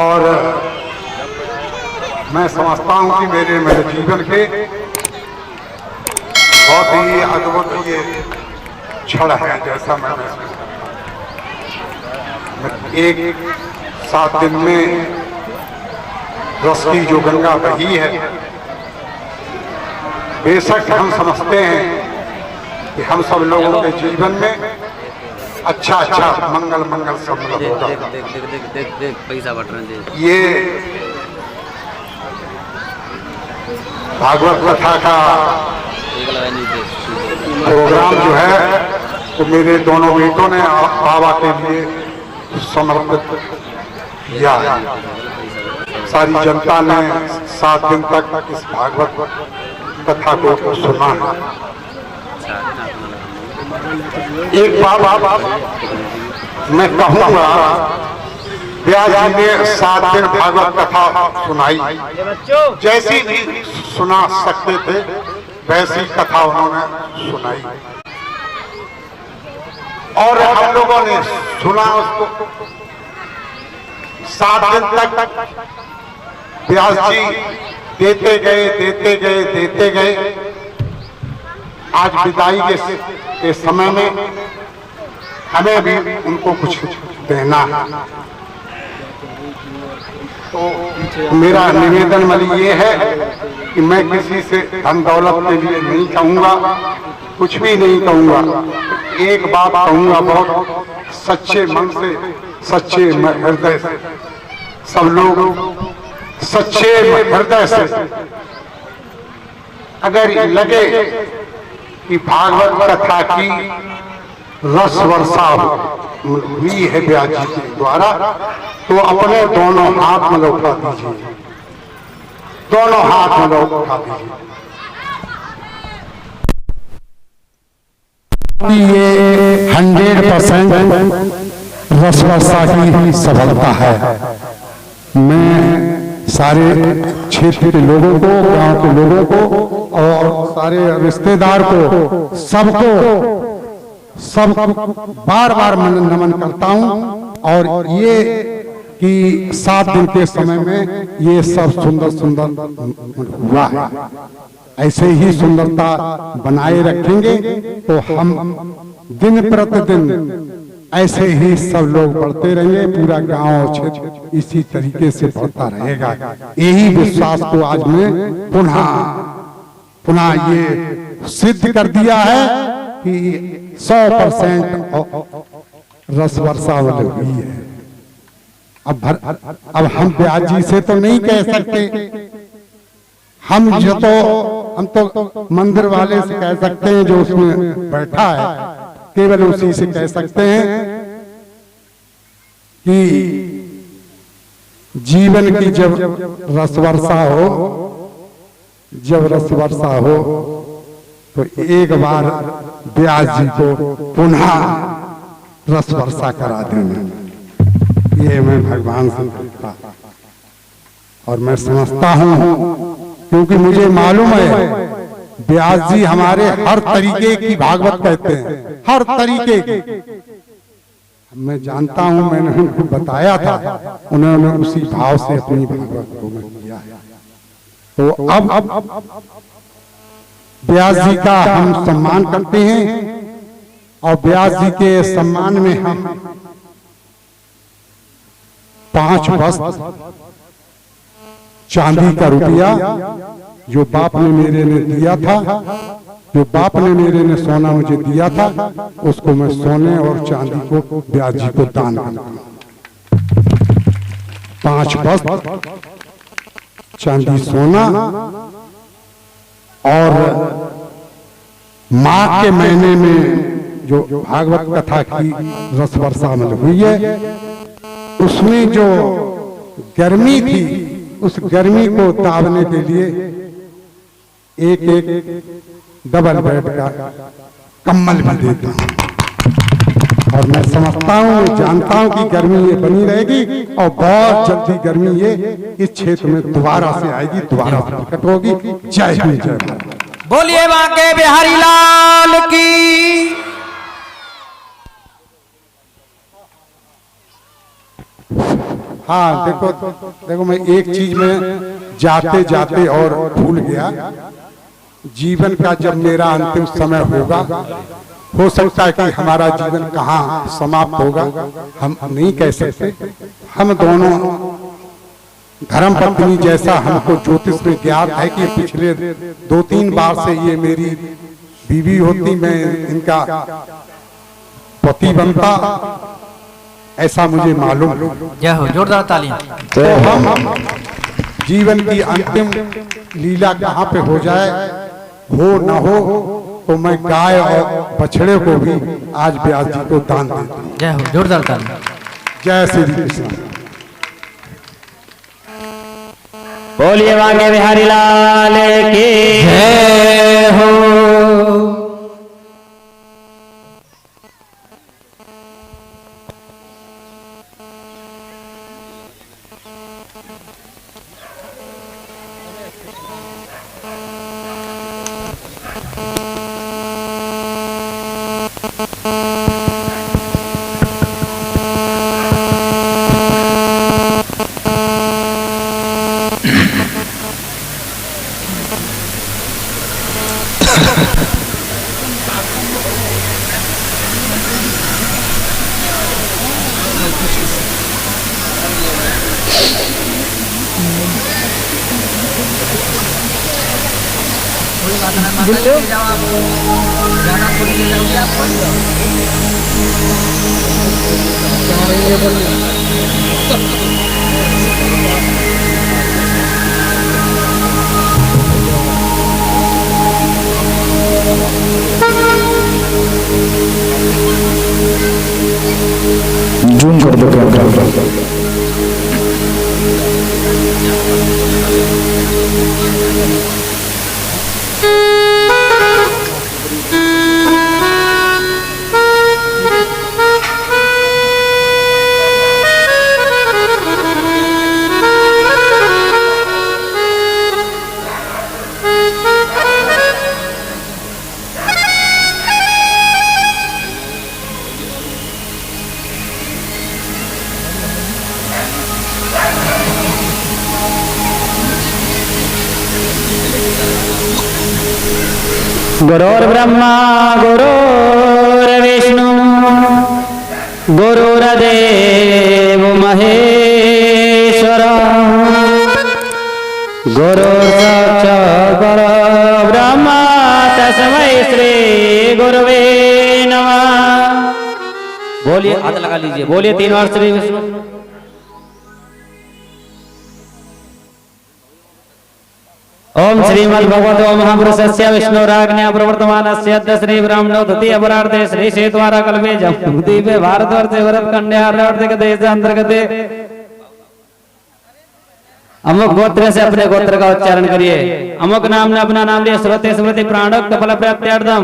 और मैं समझता हूं कि मेरे जीवन के बहुत ही अद्भुत ये क्षण है, जैसा मैं महसूस करता हूं। एक 7 दिन में रस की जो गंगा बही है, बेशक हम समझते हैं कि हम सब लोगों के जीवन में अच्छा मंगल सब होगा। देख पैसा बट रहे हैं। ये भागवत कथा का प्रोग्राम जो है तो मेरे दोनों बेटों ने बाबा के लिए समर्पित किया। सारी जनता ने 7 दिन तक इस भागवत कथा को सुना है। एक बात मैं कहूँगा, व्यास जी ने 7 दिन भागवत कथा सुनाई, जैसी भी सुना सकते थे वैसी कथा उन्होंने सुनाई, और हम लोगों ने सुना उसको। 7 दिन तक व्यास जी देते गए। आज विदाई के समय में हमें भी उनको कुछ देना है। तो मेरा निवेदन मतलब ये है कि मैं किसी से धन दौलत के लिए नहीं कहूँगा, कुछ भी नहीं कहूँगा। एक बात कहूँगा, बहुत सच्चे मन से, सच्चे हृदय से, सब लोग सच्चे हृदय से अगर लगे कि भागवत कथा की रस वर्षा हुई है व्यास जी के द्वारा, तो अपने दोनों हाथ में लौटा दीजिए, दोनों हाथ में लौटा दीजिए। ये 100% रस वर्षा की सफलता है। मैं सारे क्षेत्र के लोगों को, गांव के लोगों को और सारे रिश्तेदार को, सब बार नमन करता हूं। और ये कि 7 दिन के समय में ये सब सुंदर हुआ है। ऐसे ही सुंदरता बनाए रखेंगे तो हम दिन प्रतिदिन ऐसे ही सब लोग बढ़ते रहेंगे। पूरा गांव क्षेत्र इसी तरीके से बढ़ता रहेगा। यही विश्वास को आज मैं पुनः ये सिद्ध कर दिया है कि 100% रस वर्षा हुई है। अब हम व्यास जी से तो नहीं कह सकते, हम तो मंदिर वाले से कह सकते हैं जो उसमें बैठा है, केवल उसी से कह सकते हैं कि जीवन की जब रस वर्षा हो तो एक बार व्यास जी को पुनः रस वर्षा करा देना। ये मैं भगवान से करता और मैं समझता हूँ, क्योंकि मुझे मालूम है व्यास जी हमारे हर तरीके की भागवत कहते हैं, हर तरीके की। मैं जानता हूं, मैंने उनको बताया था, उन्होंने उसी भाव से अपनी भागवत को किया है। तो अब व्यास जी का हम सम्मान करते हैं और व्यास जी के सम्मान में हम 5 वस्त्र चांदी का रुपया जो बाप ने मेरे ने दिया था, जो बाप ने मेरे ने सोना मुझे दिया था, उसको मैं सोने और चांदी को व्यास जी को दान करता हूं। 5 वस्त्र चांदी सोना, और माघ के महीने में जो भागवत कथा की रस वर्षा में हुई है, उसमें जो गर्मी थी, उस गर्मी को दाबने के लिए एक डबल बेड का कम्बल भी देता हूं। और मैं समझता हूं, जानता हूं कि गर्मी ये बनी रहेगी और बहुत जल्दी गर्मी ये इस क्षेत्र में दोबारा से आएगी, दोबारा प्रकट होगी। जय हिंद, जय भारत। बोलिए बांके बिहारी लाल की। हाँ देखो देखो, मैं एक चीज में जाते जाते और भूल गया। जीवन का जब मेरा अंतिम समय होगा, हो सकता है कि हमारा जीवन कहाँ समाप्त होगा हम नहीं कह सकते। हम दोनों धर्म पत्नी जैसा हमको ज्योतिष में ज्ञात है कि पिछले 2-3 बार से ये मेरी बीवी होती, मैं इनका पति बनता, ऐसा मुझे मालूम। जय हो, जोरदार तालियां। तो हम जीवन की अंतिम लीला कहाँ पे हो जाए, हो न हो, तो मैं गाय और बछड़े को भी आज व्यास जी को दान देता हूँ। जय हो, जोरदार तालियां। जय श्री कृष्ण। बोलिए बांके बिहारी लाल की जय हो। जूम कर दो कैमरा। गुरुर्ब्रह्मा गुरुर्विष्णु गुरुर्देव महेश्वर गुरुर्साक्षात् परब्रह्म तस्मै श्री गुरुवे नमः। बोलिए, हाथ लगा लीजिए, बोलिए 3 बार श्री विष्णु। ओम श्रीमद् भगवतो महापुरुषस्य विष्णुराज्ञया प्रवर्तमानस्य अद्य श्री ब्राह्मणो द्वितीय अपरार्धे श्री शेतवारा कल्पे जम्बूद्वीपे भारतवर्षे भरतखण्डे आर्यावर्तिक देश अंतर्गते अमुक गोत्र से अपने गोत्र का उच्चारण करिए। अमुक नाम ने अपना नाम लिया। श्रोते स्मृति प्राणोक्त फल प्राप्त्यर्थम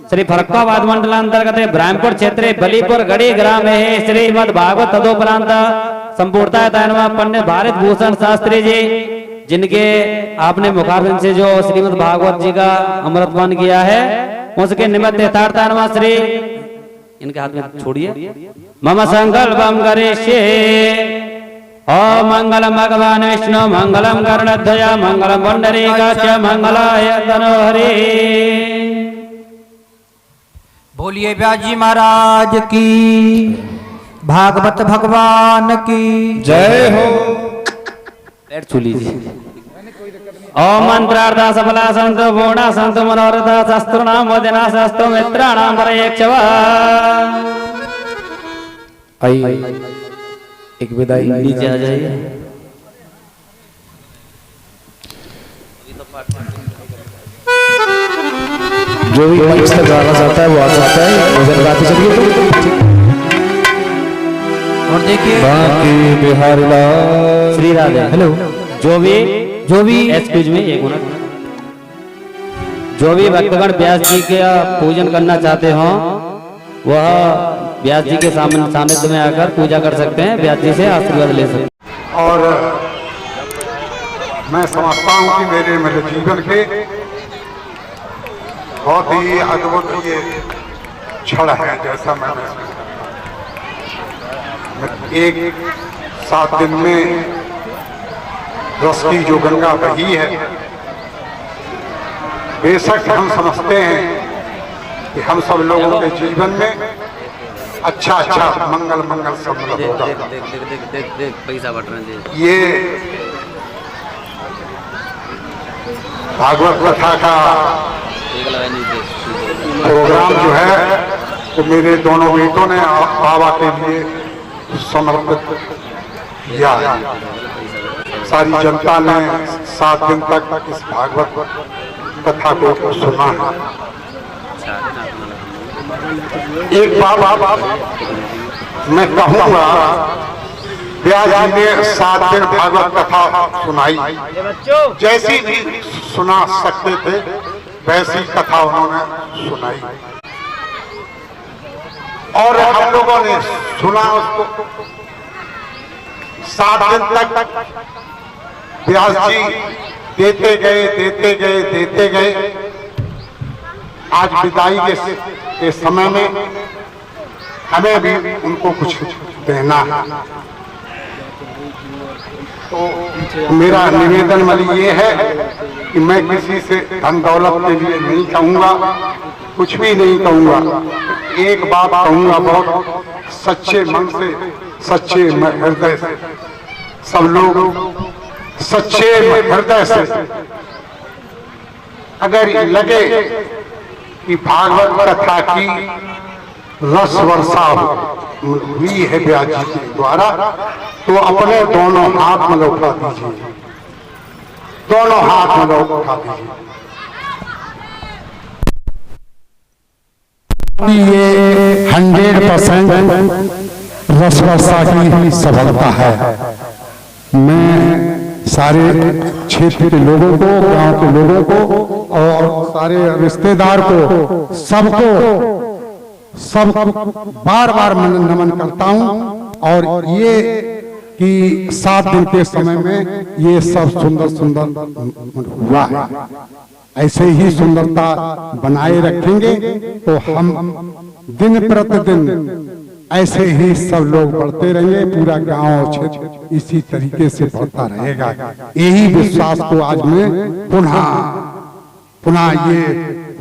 श्री फरक्काबाद मंडलांतर्गत ब्राह्मणपुर क्षेत्रे बलीपुर गढ़ी ग्राम है श्रीमद् भागवत तदोपरांत संपूर्णता पंडित भारत भूषण शास्त्री जी, जिनके आपने मुखारबिंद से जो श्रीमद् भागवत जी का अमृतपान किया है, उसके निमित्त यथार्थानुमा श्री, इनके हाथ में छोड़िए, मम संकल्पम करिष्ये। ओम मंगलम भगवान विष्णु मंगलम गरुड़ध्वज मंगलम पुंडरीकाक्ष मंगलाय तनोहरि। बोलिए व्यास जी महाराज की, भागवत भगवान की जय हो। पैर छू लीजिए। ओम मंत्रार्था सफला संतो पूर्णा संतो मनोरथा शस्त्रनाम वदना शस्त्र मित्राणाम परयक्षवा। आई एक विदाई, नीचे आ जाइए। जो भी मंच तक आना चाहता है वो आ सकता है। उधर गाते चलिए। और देखिए बांके बिहारी लाल श्री राधे। हेलो। जो भी एक्सक्यूज मी, एक मिनट। जो भी भक्तगण व्यास जी के पूजन करना चाहते हो वह व्यास जी के सानिध्य में आकर पूजा कर सकते हैं, व्यास जी से आशीर्वाद ले सकते हैं। और मैं समझता हूँ कि मेरे जीवन के बहुत ही अद्भुत ये क्षण है। जैसा मैं एक 7 दिन में रस की जो गंगा बही है, बेशक हम समझते हैं कि हम सब लोगों के जीवन में अच्छा अच्छा मंगल मंगल सब देख होगा। देख देख देख देख देख देख पैसा बट रहे हैं देख। ये भागवत कथा का एक लगा नहीं देख। प्रोग्राम जो है वो मेरे दोनों बेटों ने बाबा के लिए समर्पित किया है। सारी जनता ने 7 दिन तक इस भागवत कथा को सुना है। एक बात मैं कहूँगा, व्यास जी ने 7 दिन भागवत कथा सुनाई, जैसी भी सुना सकते थे वैसी कथा उन्होंने सुनाई और हम लोगों ने सुना उसको। 7 दिन तक व्यास जी देते गए। आज विदाई के समय में हमें भी उनको कुछ देना है। तो मेरा निवेदन वाली ये है कि मैं किसी से धन दौलत के लिए नहीं कहूँगा, कुछ भी नहीं कहूँगा। एक बात कहूँगा, बहुत सच्चे मन से, सच्चे हृदय से, सब लोग सच्चे हृदय से अगर लगे कि भागवत कथा की रस वर्षा हुई है व्यास जी के द्वारा, तो अपने दोनों हाथ में उठा दीजिए, दोनों हाथ में उठा दीजिए। ये 100% रस वर्षा की सफलता है। मैं सारे क्षेत्र के लोगों को, गांव के लोगों को और सारे रिश्तेदार को, सब बार बार नमन करता हूं। और ये कि 7 दिन के समय में ये सब सुंदर हुआ है। ऐसे ही सुंदरता बनाए रखेंगे तो हम दिन प्रतिदिन ऐसे ही सब लोग बढ़ते रहेंगे। पूरा गांव क्षेत्र इसी तरीके से बढ़ता रहेगा। यही विश्वास को आज मैं पुनः ये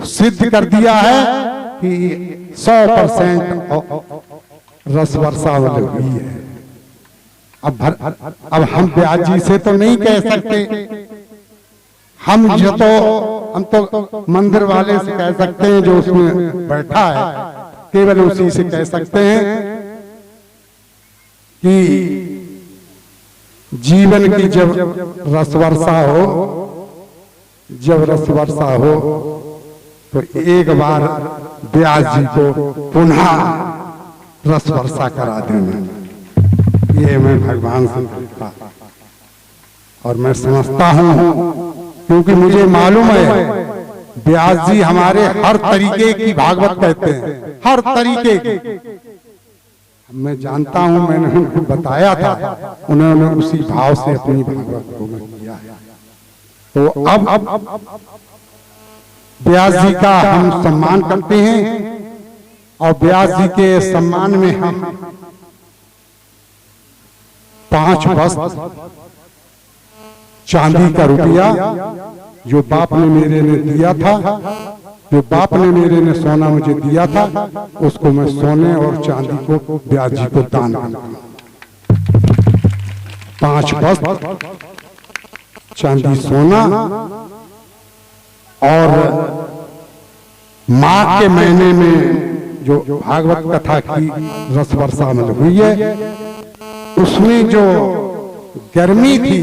सिद्ध कर दिया है कि 100% रस वर्षा हुई है। अब हम व्यास जी से तो नहीं कह सकते, हम तो मंदिर वाले से कह सकते हैं जो उसमें बैठा है, केवल उसी से कह सकते हैं कि जीवन की जब रस वर्षा हो तो एक बार व्यास जी को पुनः रस वर्षा करा देना। ये मैं भगवान से कहता और मैं समझता हूँ, क्योंकि मुझे मालूम है व्यास जी हमारे हर तरीके की भागवत कहते हैं, हर तरीके की। मैं जानता हूं, मैंने उनको बताया था, उन्होंने उसी भाव से अपनी भागवत को किया। तो अब व्यास जी का हम सम्मान करते हैं और व्यास जी के सम्मान में हम 5 वस्त्र चांदी का रुपया जो बाप ने मेरे ने दिया था, जो बाप ने मेरे ने सोना मुझे दिया था, उसको मैं सोने और चांदी को व्यास जी को दान करता। 5 वस्त्र चांदी सोना और माघ के महीने में जो भागवत कथा की रस वर्षा में हुई है, उसमें जो गर्मी थी,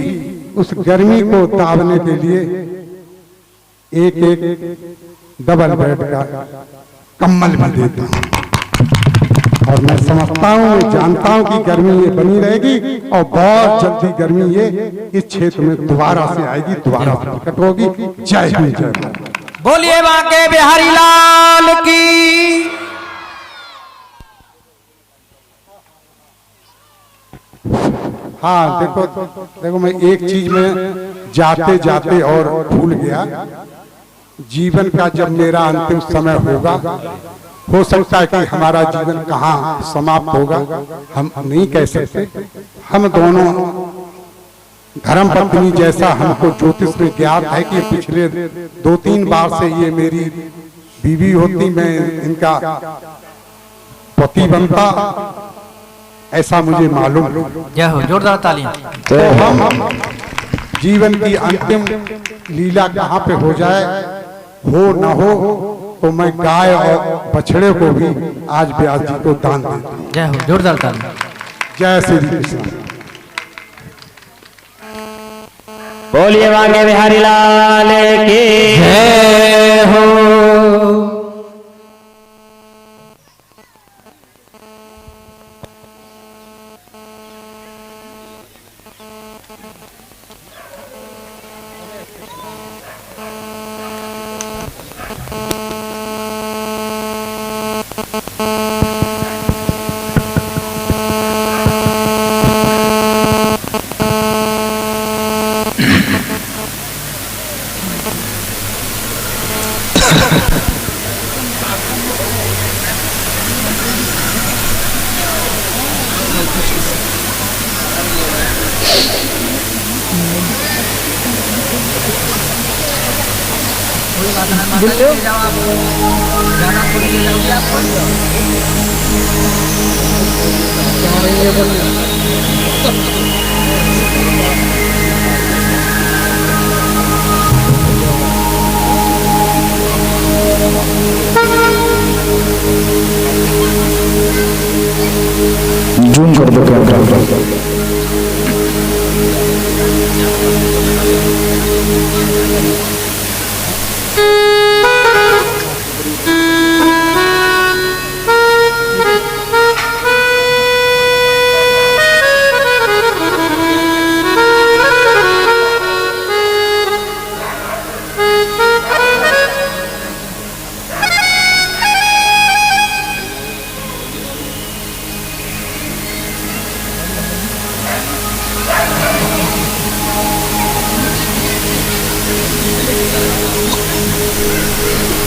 उस गर्मी को दाबने के लिए एक डबल बेड का कम्बल भी देता हूं। और मैं समझता हूं, जानता हूं कि गर्मी ये बनी रहेगी और बहुत जल्दी गर्मी ये इस क्षेत्र में दोबारा से आएगी, दोबारा प्रकट होगी। जय हिंद, जय भारत। बोलिए बांके बिहारी लाल की। हाँ, देखो मैं एक चीज में जाते जाते और भूल गया। जीवन का जब मेरा अंतिम समय होगा हो सकता है कि हमारा जीवन कहाँ समाप्त होगा हम नहीं कह सकते। हम दोनों धर्म पत्नी जैसा हमको ज्योतिष में ज्ञात है कि पिछले 2-3 बार से ये मेरी बीवी होती, मैं इनका पति बनता, ऐसा मुझे मालूम। जय हो, जोरदार ताली। तो हम जीवन की अंतिम लीला कहाँ पे हो जाए, हो न हो, तो मैं गाय और बछड़े को भी आज व्यास जी को दान देता हूँ। जय हो, जोरदार ताली। जय श्री कृष्ण। बोलिए बांके बिहारी लाल की जय हो। जूम कर दो कैमरा।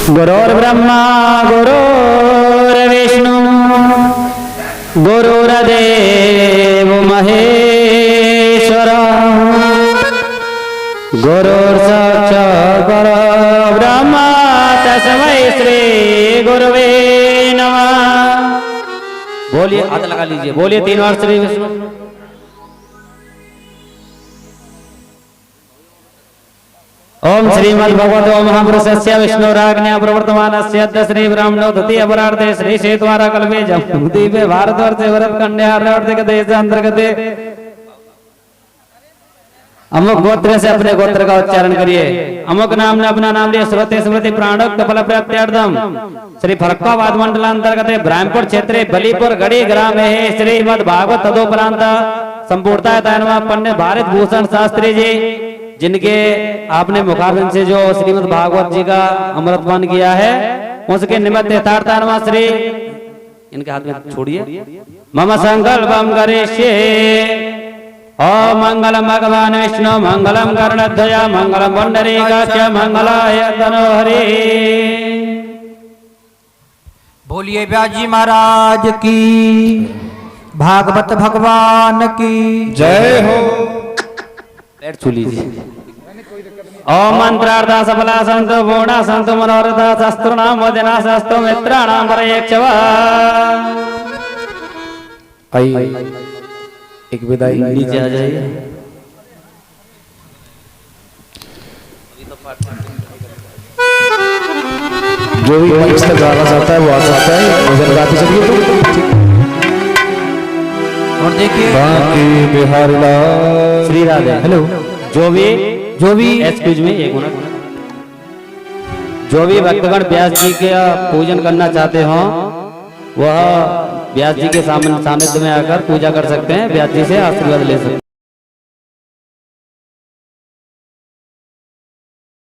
गुरुर्ब्रह्मा गुरुर्विष्णु गुरुर्देव महेश्वर गुरुर्साक्षात् परब्रह्म तस्मै श्री गुरुवे नमः। बोलिए, हाथ लगा लीजिए, बोलिए 3 बार श्री विष्णु। ओम श्रीमद्भगवतो महापुरुषस्य विष्णुराज्ञया प्रवर्तमानस्य अद्य श्री ब्राह्मणो द्वितीय अपरार्धे श्री शेतवारा कल्पे जम्बूद्वीपे भारतवर्षे भरतखण्डे आर्यावर्तिक देश अंतर्गते अमुक गोत्र से अपने गोत्र का उच्चारण करिए। अमुक नाम ने अपना नाम लिया श्रोते स्मृति प्राणोक्त फल प्राप्त्यर्थम श्री फरक्काबाद मंडलांतर्गत ब्राह्मणपुर क्षेत्रे बलीपुर गढ़ी ग्राम है श्रीमद् भागवत तदोपरांत संपूर्णता पंडित भारत भूषण शास्त्री जी, जिनके आपने मुखारबिंद से जो श्रीमद् भागवत जी का अमृतपान किया है, उसके निमित्त यथार्थानुमा श्री, इनके हाथ में छोड़िए, मम संकल्पम करिष्ये। ओम मंगलम भगवान विष्णु मंगलम गरुड़ध्वज मंगलम पुंडरीकाक्ष मंगलाय तनोहरि। बोलिए व्यास जी महाराज की, भागवत भगवान की जय हो। पैर छू लीजिए। ओम मंत्रार्था सफला संतु पूर्णा संतु मनोरथा शस्त्रनाम वदना शस्त्र मित्राणाम परयक्षवा। आइए एक विदाई, नीचे आ जाइए। जो भी मंच तक आना चाहता है वो आ सकता है। उधर बातें चलिए तो और देखिए बांके बिहारी लाल श्री राधे। हेलो, जो भी एक्सक्यूज मी एक मिनट, जो भी भक्तगण व्यास जी का पूजन करना चाहते हो वह व्यास जी के सानिध्य में आकर पूजा कर सकते हैं, व्यास जी से आशीर्वाद ले सकते हैं।